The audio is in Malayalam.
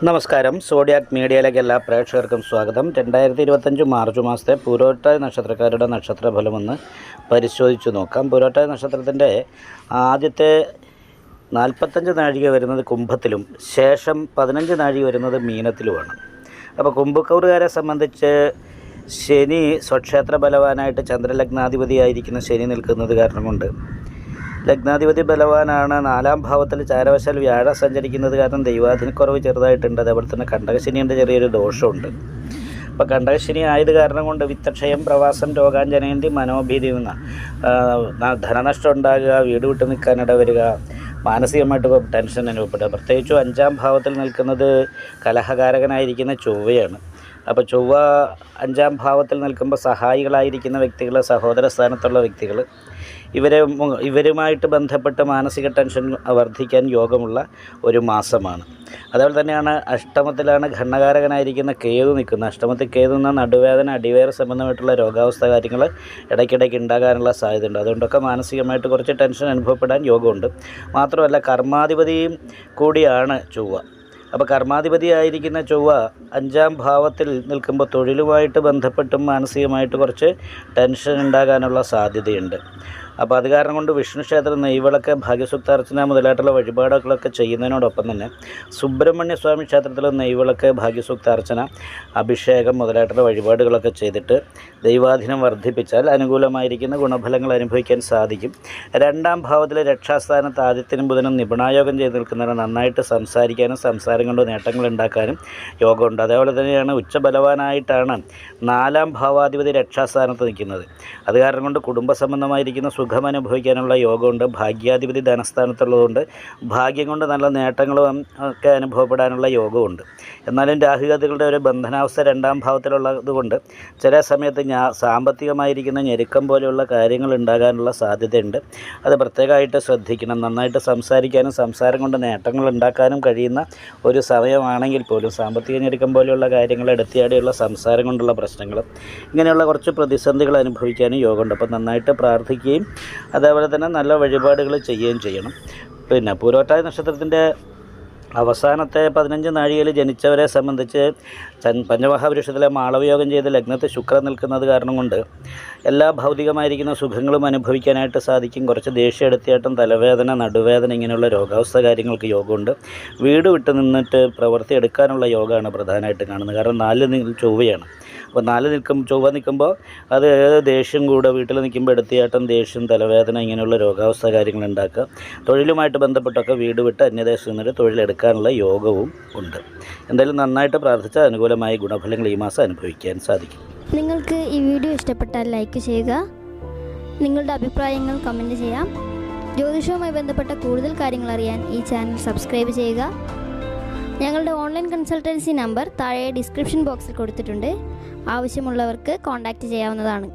നമസ്കാരം. സോഡിയാക് മീഡിയയിലേക്ക് എല്ലാ പ്രേക്ഷകർക്കും സ്വാഗതം. 2025 മാർച്ച് മാസത്തെ പൂരോട്ടാതി നക്ഷത്രക്കാരുടെ നക്ഷത്രഫലമൊന്ന് പരിശോധിച്ചു നോക്കാം. പൂരോട്ടാതി നക്ഷത്രത്തിൻ്റെ ആദ്യത്തെ 45 നാഴിക വരുന്നത് കുംഭത്തിലും ശേഷം 15 നാഴിക വരുന്നത് മീനത്തിലുമാണ്. അപ്പോൾ കുംഭക്കൂറുകാരെ സംബന്ധിച്ച് ശനി സ്വക്ഷേത്ര ബലവാനായിട്ട് ചന്ദ്രലഗ്നാധിപതിയായിരിക്കുന്ന ശനി നിൽക്കുന്നത് കാരണം കൊണ്ട് ലഗ്നാധിപതി ബലവാനാണ്. 4ാം ഭാവത്തിൽ ചാരവശാൽ വ്യാഴം സഞ്ചരിക്കുന്നത് കാരണം ദൈവാധീനക്കുറവ് ചെറുതായിട്ടുണ്ട്. അതേപോലെ തന്നെ കണ്ടകശനിയുടെ ചെറിയൊരു ദോഷമുണ്ട്. അപ്പോൾ കണ്ടകശനി ആയത് കാരണം കൊണ്ട് വിത്തക്ഷയം, പ്രവാസം, രോഗാഞ്ജനയന്തി, മനോഭീതി എന്ന ധനനഷ്ടം ഉണ്ടാകുക, വീട് വിട്ട് നിൽക്കാനിട വരിക, മാനസികമായിട്ട് ടെൻഷൻ അനുഭവപ്പെടുക. പ്രത്യേകിച്ചും 5ാം ഭാവത്തിൽ നിൽക്കുന്നത് കലഹകാരകനായിരിക്കുന്ന ചൊവ്വയാണ്. അപ്പോൾ ചൊവ്വ 5ാം ഭാവത്തിൽ നിൽക്കുമ്പോൾ സഹായികളായിരിക്കുന്ന വ്യക്തികൾ, സഹോദര സ്ഥാനത്തുള്ള വ്യക്തികൾ, ഇവരുമായിട്ട് ബന്ധപ്പെട്ട് മാനസിക ടെൻഷൻ വർദ്ധിക്കാൻ യോഗമുള്ള ഒരു മാസമാണ്. അതുപോലെ തന്നെയാണ് അഷ്ടമത്തിലാണ് ഘണ്ണകാരകനായിരിക്കുന്ന കേതു നിൽക്കുന്നത്. അഷ്ടമത്തിൽ കേതു എന്ന നടുവേദന, അടിവേറെ സംബന്ധമായിട്ടുള്ള രോഗാവസ്ഥ കാര്യങ്ങൾ ഇടയ്ക്കിടയ്ക്ക് ഉണ്ടാകാനുള്ള സാധ്യതയുണ്ട്. അതുകൊണ്ടൊക്കെ മാനസികമായിട്ട് കുറച്ച് ടെൻഷൻ അനുഭവപ്പെടാൻ യോഗമുണ്ട്. മാത്രമല്ല കർമാധിപതിയും കൂടിയാണ് ചൊവ്വ. അപ്പോൾ കർമാധിപതിയായിരിക്കുന്ന ചൊവ്വ 5ാം ഭാവത്തിൽ നിൽക്കുമ്പോൾ തൊഴിലുമായിട്ട് ബന്ധപ്പെട്ടും മാനസികമായിട്ട് കുറച്ച് ടെൻഷൻ ഉണ്ടാകാനുള്ള സാധ്യതയുണ്ട്. അപ്പോൾ അത് കാരണം കൊണ്ട് വിഷ്ണു ക്ഷേത്രം, നെയ്വിളക്ക്, ഭാഗ്യസൂക്താർച്ചന മുതലായിട്ടുള്ള വഴിപാടുകളൊക്കെ ചെയ്യുന്നതിനോടൊപ്പം തന്നെ സുബ്രഹ്മണ്യ സ്വാമി ക്ഷേത്രത്തിൽ നെയ്വിളക്ക്, ഭാഗ്യസൂക്താർച്ചന, അഭിഷേകം മുതലായിട്ടുള്ള വഴിപാടുകളൊക്കെ ചെയ്തിട്ട് ദൈവാധീനം വർദ്ധിപ്പിച്ചാൽ അനുകൂലമായിരിക്കുന്ന ഗുണഫലങ്ങൾ അനുഭവിക്കാൻ സാധിക്കും. 2ാം ഭാവത്തിലെ രക്ഷാസ്ഥാനത്ത് ആദിത്യനും ബുധനും നിപുണായോഗം ചെയ്ത് നിൽക്കുന്നവരെ നന്നായിട്ട് സംസാരിക്കാനും സംസാരം കൊണ്ട് നേട്ടങ്ങൾ ഉണ്ടാക്കാനും യോഗമുണ്ട്. അതേപോലെ തന്നെയാണ് ഉച്ചബലവാനായിട്ടാണ് 4ാം ഭാവാധിപതി രക്ഷാസ്ഥാനത്ത് നിൽക്കുന്നത്. അത് കാരണം കൊണ്ട് കുടുംബ സംബന്ധമായിരിക്കുന്ന സുഖം അനുഭവിക്കാനുള്ള യോഗമുണ്ട്. ഭാഗ്യാധിപതി ധനസ്ഥാനത്തുള്ളതുകൊണ്ട് ഭാഗ്യം കൊണ്ട് നല്ല നേട്ടങ്ങളും ഒക്കെ അനുഭവപ്പെടാനുള്ള യോഗമുണ്ട്. എന്നാലും രാഹുഗതികളുടെ ഒരു ബന്ധനാവസ്ഥ 2ാം ഭാവത്തിലുള്ളത് കൊണ്ട് ചില സമയത്ത് സാമ്പത്തികമായിരിക്കുന്ന ഞെരുക്കം പോലെയുള്ള കാര്യങ്ങൾ ഉണ്ടാകാനുള്ള സാധ്യതയുണ്ട്. അത് പ്രത്യേകമായിട്ട് ശ്രദ്ധിക്കണം. നന്നായിട്ട് സംസാരിക്കാനും സംസാരം കൊണ്ട് നേട്ടങ്ങൾ ഉണ്ടാക്കാനും കഴിയുന്ന ഒരു സമയമാണെങ്കിൽ പോലും സാമ്പത്തിക ഞെരുക്കം പോലെയുള്ള കാര്യങ്ങൾ, എടുത്തിയാടിയുള്ള സംസാരം കൊണ്ടുള്ള പ്രശ്നങ്ങൾ, ഇങ്ങനെയുള്ള കുറച്ച് പ്രതിസന്ധികൾ അനുഭവിക്കാനും യോഗമുണ്ട്. അപ്പോൾ നന്നായിട്ട് പ്രാർത്ഥിക്കുകയും അതേപോലെ തന്നെ നല്ല വഴിപാടുകൾ ചെയ്യുകയും ചെയ്യണം. പിന്നെ പൂരോട്ടാതി നക്ഷത്രത്തിൻ്റെ അവസാനത്തെ 15 നാഴികയിൽ ജനിച്ചവരെ സംബന്ധിച്ച് പഞ്ചമഹാപുരുഷത്തിലെ മാളവയോഗം ചെയ്ത് ലഗ്നത്തിൽ ശുക്രൻ നിൽക്കുന്നത് കാരണം കൊണ്ട് എല്ലാ ഭൗതികമായിരിക്കുന്ന സുഖങ്ങളും അനുഭവിക്കാനായിട്ട് സാധിക്കും. കുറച്ച് ദേഷ്യം എടുത്തിയായിട്ടും തലവേദന, നടുവേദന, ഇങ്ങനെയുള്ള രോഗാവസ്ഥ കാര്യങ്ങൾക്ക് യോഗമുണ്ട്. വീട് വിട്ട് നിന്നിട്ട് പ്രവൃത്തി എടുക്കാനുള്ള യോഗമാണ് പ്രധാനമായിട്ട് കാണുന്നത്. കാരണം 4 ചൊവ്വയാണ്. അപ്പോൾ 4 ചൊവ്വ നിൽക്കുമ്പോൾ അത് ദേഷ്യം കൂടെ വീട്ടിൽ നിൽക്കുമ്പോൾ എടുത്തിയാട്ടം, ദേഷ്യം, തലവേദന, ഇങ്ങനെയുള്ള രോഗാവസ്ഥ കാര്യങ്ങൾ ഉണ്ടാക്കുക. തൊഴിലുമായിട്ട് ബന്ധപ്പെട്ടൊക്കെ വീട് വിട്ട് അന്യദേശത്ത് നിന്നൊരു തൊഴിലെടുക്കാനുള്ള യോഗവും ഉണ്ട്. എന്തായാലും നന്നായിട്ട് പ്രാർത്ഥിച്ചാൽ അനുകൂലമായ ഗുണഫലങ്ങൾ ഈ മാസം അനുഭവിക്കാൻ സാധിക്കും. നിങ്ങൾക്ക് ഈ വീഡിയോ ഇഷ്ടപ്പെട്ടാൽ ലൈക്ക് ചെയ്യുക, നിങ്ങളുടെ അഭിപ്രായങ്ങൾ കമൻറ്റ് ചെയ്യാം. ജ്യോതിഷവുമായി ബന്ധപ്പെട്ട കൂടുതൽ കാര്യങ്ങൾ അറിയാൻ ഈ ചാനൽ സബ്സ്ക്രൈബ് ചെയ്യുക. ഞങ്ങളുടെ ഓൺലൈൻ കൺസൾട്ടൻസി നമ്പർ താഴെ ഡിസ്ക്രിപ്ഷൻ ബോക്സിൽ കൊടുത്തിട്ടുണ്ട്. ആവശ്യമുള്ളവർക്ക് കോൺടാക്റ്റ് ചെയ്യാവുന്നതാണ്.